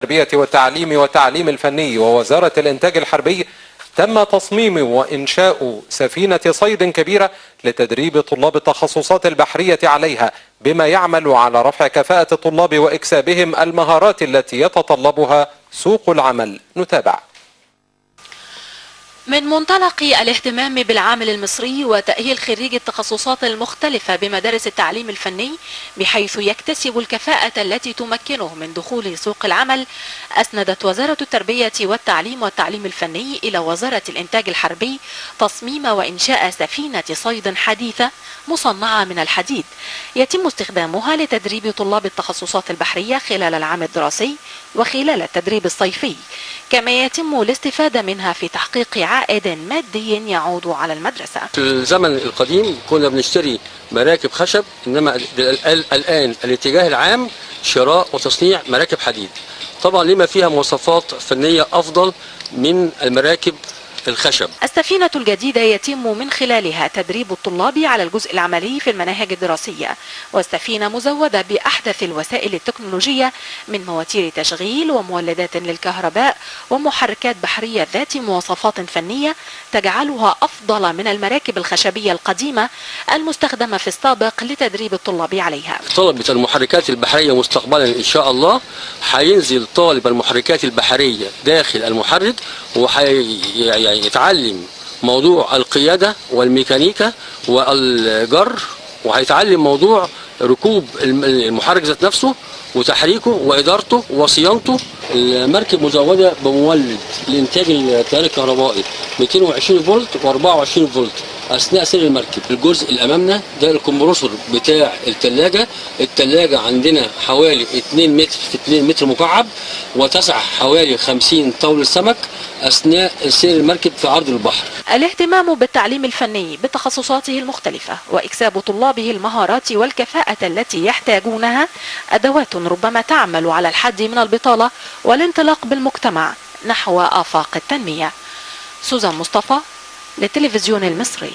التربية والتعليم الفني ووزارة الإنتاج الحربي تم تصميم وإنشاء سفينة صيد كبيرة لتدريب طلاب التخصصات البحرية عليها، بما يعمل على رفع كفاءة الطلاب وإكسابهم المهارات التي يتطلبها سوق العمل. نتابع. من منطلق الاهتمام بالعامل المصري وتأهيل خريجي التخصصات المختلفة بمدارس التعليم الفني بحيث يكتسب الكفاءة التي تمكنه من دخول سوق العمل، أسندت وزارة التربية والتعليم الفني إلى وزارة الإنتاج الحربي تصميم وإنشاء سفينة صيد حديثة مصنعة من الحديد يتم استخدامها لتدريب طلاب التخصصات البحرية خلال العام الدراسي وخلال التدريب الصيفي، كما يتم الاستفادة منها في تحقيق عائد مادي يعود على المدرسة. في الزمن القديم كنا بنشتري مراكب خشب، إنما الآن الاتجاه العام شراء وتصنيع مراكب حديد، طبعا لما فيها مواصفات فنية أفضل من المراكب الخشب. السفينة الجديدة يتم من خلالها تدريب الطلاب على الجزء العملي في المناهج الدراسية، والسفينة مزودة بأحدث الوسائل التكنولوجية من مواتير تشغيل ومولدات للكهرباء ومحركات بحرية ذات مواصفات فنية تجعلها أفضل من المراكب الخشبية القديمة المستخدمة في السابق لتدريب الطلاب عليها. طلبة المحركات البحرية مستقبلا إن شاء الله هينزل طالب المحركات البحرية داخل المحرك يتعلم موضوع القيادة والميكانيكا والجر، وهيتعلم موضوع ركوب المحرك ذات نفسه وتحريكه وإدارته وصيانته. المركب مزودة بمولد لإنتاج التيار الكهربائي 220 فولت و24 فولت أثناء سير المركب. الجزء اللي أمامنا ده الكمبرسور بتاع التلاجة عندنا حوالي 2 متر في 2 متر مكعب وتسع حوالي 50 طاولة سمك أثناء سير المركب في عرض البحر. الاهتمام بالتعليم الفني بتخصصاته المختلفة وإكساب طلابه المهارات والكفاءة التي يحتاجونها أدوات ربما تعمل على الحد من البطالة والانطلاق بالمجتمع نحو آفاق التنمية. سوزان مصطفى للتلفزيون المصري.